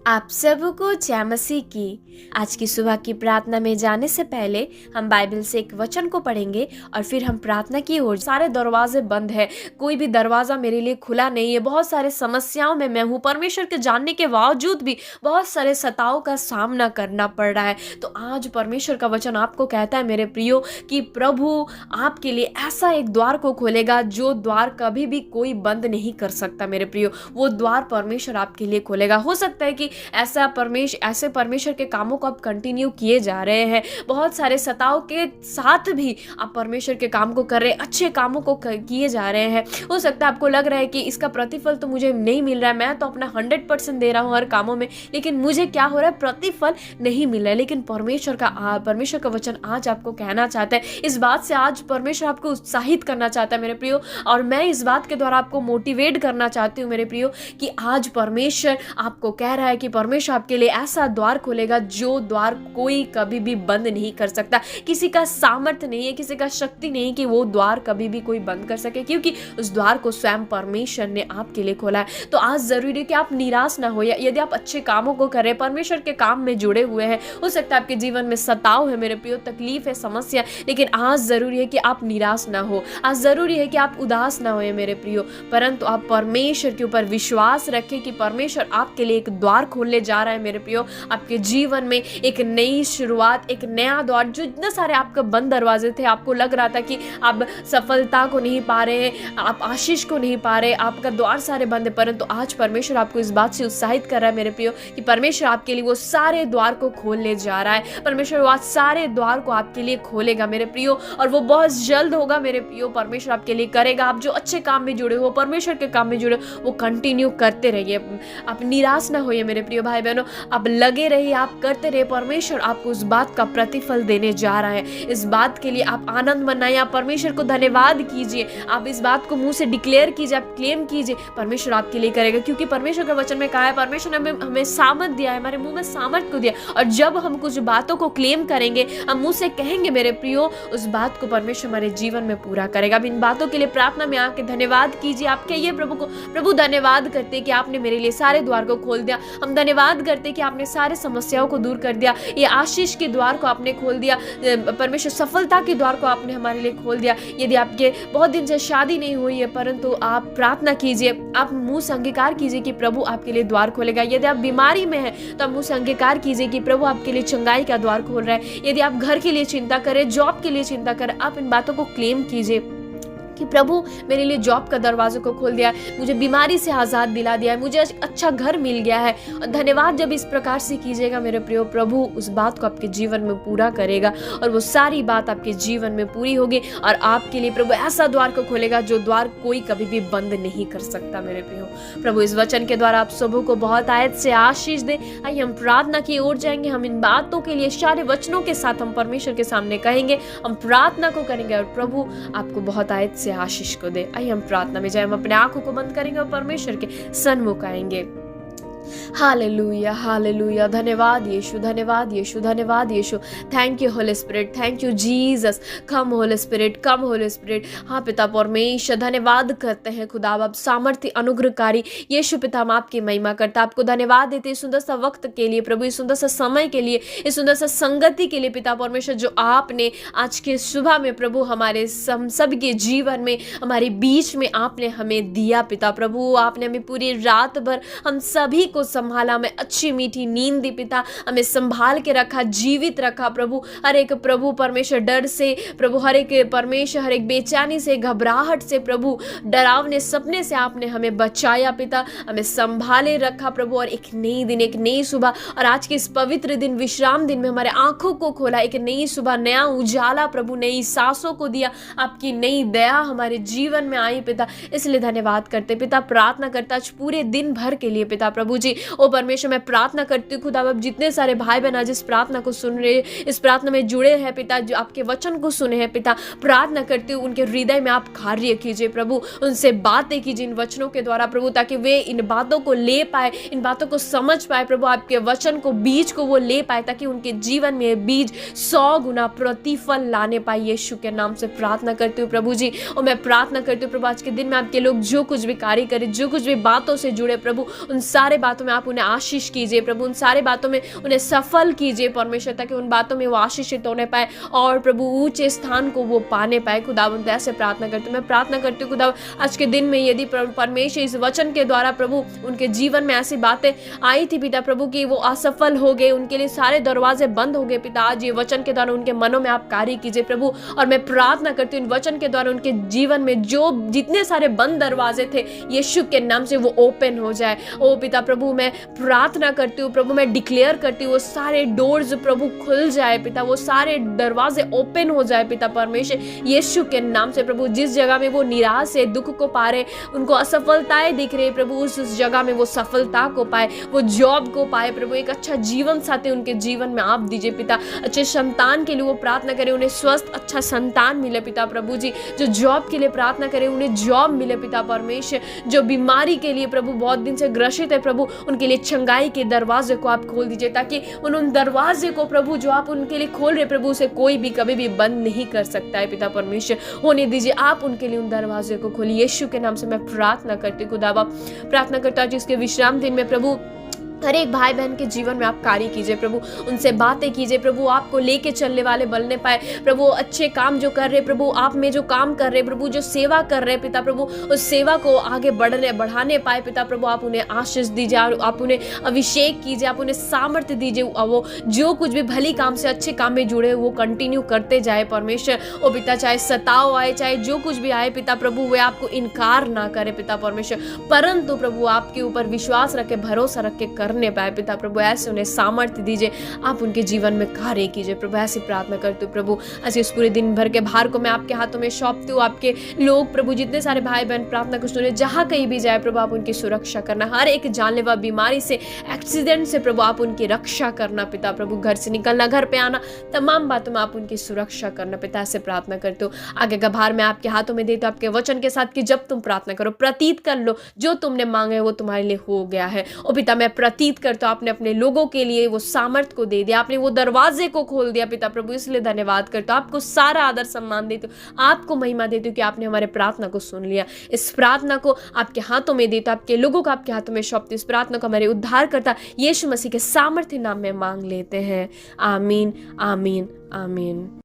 आप सबको जय मसीह की। आज की सुबह की प्रार्थना में जाने से पहले हम बाइबल से एक वचन को पढ़ेंगे और फिर हम प्रार्थना की ओर। सारे दरवाजे बंद है, कोई भी दरवाजा मेरे लिए खुला नहीं है। बहुत सारे समस्याओं में मैं हूँ, परमेश्वर के जानने के बावजूद भी बहुत सारे सताव का सामना करना पड़ रहा है। तो आज परमेश्वर का वचन आपको कहता है मेरे प्रियो कि प्रभु आपके लिए ऐसा एक द्वार को खोलेगा जो द्वार कभी भी कोई बंद नहीं कर सकता। मेरे प्रियो, वो द्वार परमेश्वर आपके लिए खोलेगा। हो सकता है कि ऐसे परमेश्वर के कामों को आप कंटिन्यू किए जा रहे हैं, बहुत सारे सताव के साथ भी आप परमेश्वर के काम को कर रहे हैं, अच्छे कामों को किए जा रहे हैं। हो सकता है आपको लग रहा है कि इसका प्रतिफल तो मुझे नहीं मिल रहा है, मैं तो अपना 100% दे रहा हूँ हर कामों में, लेकिन मुझे क्या हो रहा है, प्रतिफल नहीं मिल रहा है। लेकिन परमेश्वर का वचन आज आपको कहना चाहता है, इस बात से आज परमेश्वर आपको उत्साहित करना चाहता है मेरे प्रियो। और मैं इस बात के द्वारा आपको मोटिवेट करना चाहती हूँ मेरे प्रियो कि आज परमेश्वर आपको कह रहा है कि परमेश्वर आपके लिए ऐसा द्वार खोलेगा जो द्वार कोई कभी भी बंद नहीं कर सकता। किसी का सामर्थ्य नहीं है, किसी का शक्ति नहीं कि वो द्वार कभी भी कोई बंद कर सके, क्योंकि उस द्वार को स्वयं परमेश्वर ने आपके लिए खोला है। तो आज जरूरी है कि आप निराश ना हो। यदि आप अच्छे कामों को कर रहे हैं, परमेश्वर के काम में जुड़े हुए हैं, हो सकता है आपके जीवन में सताव है मेरे प्रियो, तकलीफ है, समस्या, लेकिन आज जरूरी है कि आप निराश ना हो। आज जरूरी है कि आप उदास ना हो मेरे प्रियो, परंतु आप परमेश्वर के ऊपर विश्वास रखें कि परमेश्वर आपके लिए एक द्वार खोलने जा रहा है मेरे प्रियो। आपके जीवन में एक नई शुरुआत, एक नया द्वार। जो इतने सारे आपके बंद दरवाजे थे, आपको लग रहा था कि आप सफलता को नहीं पा रहे, आप आशीष को नहीं पा रहे, आपका द्वार सारे बंद है, परंतु आज परमेश्वर आपको इस बात से उत्साहित कर रहा है मेरे प्रियो कि परमेश्वर आपके लिए वो सारे द्वार को खोलने जा रहा है। परमेश्वर वो आज सारे द्वार को आपके लिए खोलेगा मेरे प्रियो, और वो बहुत जल्द होगा मेरे प्रियो। परमेश्वर आपके लिए करेगा। आप जो अच्छे काम में जुड़े हो, परमेश्वर के काम में जुड़े हो, वो कंटिन्यू करते रहिए। आप निराश ना होइए मेरे प्रिय भाई बहनों, आप लगे रहिए, आप करते रहिए। परमेश्वर आपको उस बात का प्रतिफल देने जा रहा है। इस बात के लिए आप आनंद मनाइए, आप परमेश्वर को धन्यवाद कीजिए, आप इस बात को मुंह से डिक्लेयर कीजिए, आप क्लेम कीजिए। परमेश्वर आपके लिए करेगा, क्योंकि परमेश्वर का वचन में कहा है, परमेश्वर ने हमें सामर्थ दिया है, हमारे मुंह में सामर्थ को दिया। और जब हम कुछ बातों को क्लेम करेंगे, हम मुंह से कहेंगे मेरे प्रियो, उस बात को परमेश्वर हमारे जीवन में पूरा करेगा। अब इन बातों के लिए प्रार्थना में आके धन्यवाद कीजिए। आप कहिए प्रभु को, प्रभु धन्यवाद करते कि आपने मेरे लिए सारे द्वार को खोल दिया। हम धन्यवाद करते कि आपने सारे समस्याओं को दूर कर दिया, ये आशीष के द्वार को आपने खोल दिया। परमेश्वर सफलता के द्वार को आपने हमारे लिए खोल दिया। यदि आपके बहुत दिन से शादी नहीं हुई है, परंतु आप प्रार्थना कीजिए, आप मुंह से अंगीकार कीजिए कि प्रभु आपके लिए द्वार खोलेगा। यदि आप बीमारी में हैं तो आप मुंह से अंगीकार कीजिए कि प्रभु आपके लिए चंगाई का द्वार खोल रहा है। यदि आप घर के लिए चिंता करें, जॉब के लिए चिंता करें, आप इन बातों को क्लेम कीजिए कि प्रभु मेरे लिए जॉब का दरवाजे को खोल दिया है, मुझे बीमारी से आजाद दिला दिया है, मुझे अच्छा घर मिल गया है। और धन्यवाद जब इस प्रकार से कीजिएगा मेरे प्रियो, प्रभु उस बात को आपके जीवन में पूरा करेगा, और वो सारी बात आपके जीवन में पूरी होगी। और आपके लिए प्रभु ऐसा द्वार को खोलेगा जो द्वार कोई कभी भी बंद नहीं कर सकता मेरे प्रियो। प्रभु इस वचन के द्वारा आप सबों को बहुत आयत से आशीष दे। आइए हम प्रार्थना की ओर जाएंगे। हम इन बातों के लिए सारे वचनों के साथ हम परमेश्वर के सामने कहेंगे, हम प्रार्थना को करेंगे, और प्रभु आपको बहुत आयत से आशीष को दे। आइए हम प्रार्थना में जाए। हम अपने आंखों को बंद करेंगे और परमेश्वर के सन्मुख आएंगे। Hallelujah, hallelujah. धन्यवाद यीशु, धन्यवाद यीशु, धन्यवाद यीशु। Thank you holy spirit, thank you Jesus. Come holy spirit, come holy spirit. हाँ पिता परमेश्वर, धन्यवाद करते हैं खुदा, आप सामर्थ्य अनुग्रहकारी यीशु पिता, हम आपकी महिमा करते हैं, आपको धन्यवाद देते हैं सुंदर सा वक्त के लिए प्रभु, इस सुंदर सा समय के लिए, इस सुंदर सा संगति के लिए पिता परमेश्वर, जो आपने आज के सुबह में प्रभु हमारे सबके जीवन में, हमारे बीच में आपने हमें दिया पिता प्रभु। आपने हमें पूरी रात भर हम सभी को संभाला, हमें अच्छी मीठी नींद दी पिता, हमें संभाल के रखा, जीवित रखा प्रभु। हर एक प्रभु परमेश्वर डर से प्रभु, हर एक परमेश्वर, हर एक बेचैनी से, घबराहट से प्रभु, डरावने सपने से आपने हमें बचाया पिता, हमें संभाले रखा प्रभु। और एक नई दिन, एक नई सुबह, और आज के इस पवित्र दिन, विश्राम दिन में हमारे आंखों को खोला, एक नई सुबह, नया उजाला प्रभु, नई सांसों को दिया, आपकी नई दया हमारे जीवन में आई पिता, इसलिए धन्यवाद करते पिता। प्रार्थना करता आज पूरे दिन भर के लिए पिता प्रभु जी। ओ परमेश्वर, मैं प्रार्थना करती हूँ खुदा, अब जितने सारे भाई बहन आज इस प्रार्थना को सुन रहे, इस प्रार्थना में जुड़े हैं पिता, जो आपके वचन को सुने हैं पिता, प्रार्थना करती हूँ उनके हृदय में आप कार्य कीजिए प्रभु, उनसे बातें कीजिए इन वचनों के द्वारा प्रभु, ताकि वे इन बातों को ले पाए, इन बातों को समझ पाए प्रभु, आपके वचन को, बीज को वो ले पाए, ताकि उनके जीवन में बीज 100 गुना प्रतिफल लाने पाए। यीशु के नाम से प्रार्थना करती हूँ प्रभु जी। और मैं प्रार्थना करती हूँ प्रभु, आज के दिन में आपके लोग जो कुछ भी कार्य करें, जो कुछ भी बातों से जुड़े प्रभु, उन सारे बातों बातों में आप उन्हें आशीष कीजिए प्रभु, उन सारे बातों में उन्हें सफल कीजिए परमेश्वर, ताकि उन बातों में वो आशीषित होने पाए और प्रभु ऊंचे स्थान को वो पाने पाए। खुदावंद ऐसे प्रार्थना करती हूँ, मैं प्रार्थना करती हूँ खुदा आज के दिन में यदि परमेश्वर इस वचन के द्वारा प्रभु उनके जीवन में ऐसी बातें आई थी पिता प्रभु कि वो असफल हो गए, उनके लिए सारे दरवाजे बंद हो गए पिता, आज ये वचन के द्वारा उनके मनों में आप कार्य कीजिए प्रभु। और मैं प्रार्थना करती हूँ इन वचन के द्वारा उनके जीवन में जो जितने सारे बंद दरवाजे थे यीशु के नाम से वो ओपन हो जाए। ओ पिता प्रभु मैं प्रार्थना करती हूँ प्रभु, मैं डिक्लेयर करती हूँ वो सारे डोर्स प्रभु खुल जाए पिता, वो सारे दरवाजे ओपन हो जाए पिता परमेश्वर यीशु के नाम से प्रभु। जिस जगह में वो निराश है, दुख को पा रहे, उनको असफलताएं दिख रही है प्रभु, उस जगह में वो सफलता को पाए, वो जॉब को पाए प्रभु, एक अच्छा जीवन साथी उनके जीवन में आप दीजिए पिता। अच्छे संतान के लिए वो प्रार्थना करें, उन्हें स्वस्थ अच्छा संतान मिले पिता प्रभु जी। जो जॉब के लिए प्रार्थना करें उन्हें जॉब मिले पिता परमेश्वर। जो बीमारी के लिए प्रभु बहुत दिन से ग्रसित है प्रभु, उनके लिए चंगाई के दरवाजे को आप खोल दीजिए, ताकि उन दरवाजे को प्रभु जो आप उनके लिए खोल रहे प्रभु उसे कोई भी कभी भी बंद नहीं कर सकता है पिता परमेश्वर। होने दीजिए आप उनके लिए उन दरवाजे को खोलिए। यीशु के नाम से मैं प्रार्थना करती हूँ खुदावा, प्रार्थना करता हूँ जिसके विश्राम दिन में प्रभु हर एक भाई बहन के जीवन में आप कार्य कीजिए प्रभु, उनसे बातें कीजिए प्रभु, आपको लेके चलने वाले बनने पाए प्रभु। अच्छे काम जो कर रहे प्रभु, आप में जो काम कर रहे प्रभु, जो सेवा कर रहे पिता प्रभु, उस सेवा को आगे बढ़ाने पाए पिता प्रभु। आप उन्हें आशीष दीजिए, आप उन्हें अभिषेक कीजिए, आप उन्हें सामर्थ्य दीजिए, वो जो कुछ भी भली काम से अच्छे काम में जुड़े वो कंटिन्यू करते जाए परमेश्वर। ओ पिता चाहे सताव आए, चाहे जो कुछ भी आए पिता प्रभु, वे आपको इनकार ना करे पिता परमेश्वर, परंतु प्रभु आपके ऊपर विश्वास रखे, भरोसा रख के करने पाए पिता प्रभु। ऐसे उन्हें सामर्थ्य दीजिए, आप उनके जीवन में कार्य कीजिए प्रभु। ऐसी प्रार्थना करती हूँ प्रभु। ऐसे इस पूरे दिन भर के भार को मैं आपके हाथों में सौंपती हूँ। आपके लोग प्रभु जितने सारे भाई बहन प्रार्थना को सुने, जहाँ कहीं भी जाए प्रभु आप उनकी सुरक्षा करना, हर एक जानलेवा बीमारी से, एक्सीडेंट से प्रभु आप उनकी रक्षा करना पिता प्रभु। घर से निकलना, घर पे आना, तमाम बातों में आप उनकी सुरक्षा करना पिता। ऐसे प्रार्थना करते हो। आगे का भार मैं आपके हाथों में देती हूँ आपके वचन के साथ कि जब तुम प्रार्थना करो प्रतीत कर लो जो तुमने मांगे वो तुम्हारे लिए हो गया है। ओ पिता मैं प्रतीत करता हूँ, आपने अपने लोगों के लिए वो सामर्थ को दे दिया, आपने वो दरवाजे को खोल दिया पिता प्रभु, इसलिए धन्यवाद करता हूँ। आपको सारा आदर सम्मान देती हूँ, आपको महिमा देती हूँ कि आपने हमारे प्रार्थना को सुन लिया। इस प्रार्थना को आपके हाथों में देता, आपके लोगों को आपके हाथों में सौंपती। इस प्रार्थना को हमारे उद्धार करता यीशु मसीह के सामर्थ्य नाम में मांग लेते हैं। आमीन आमीन आमीन।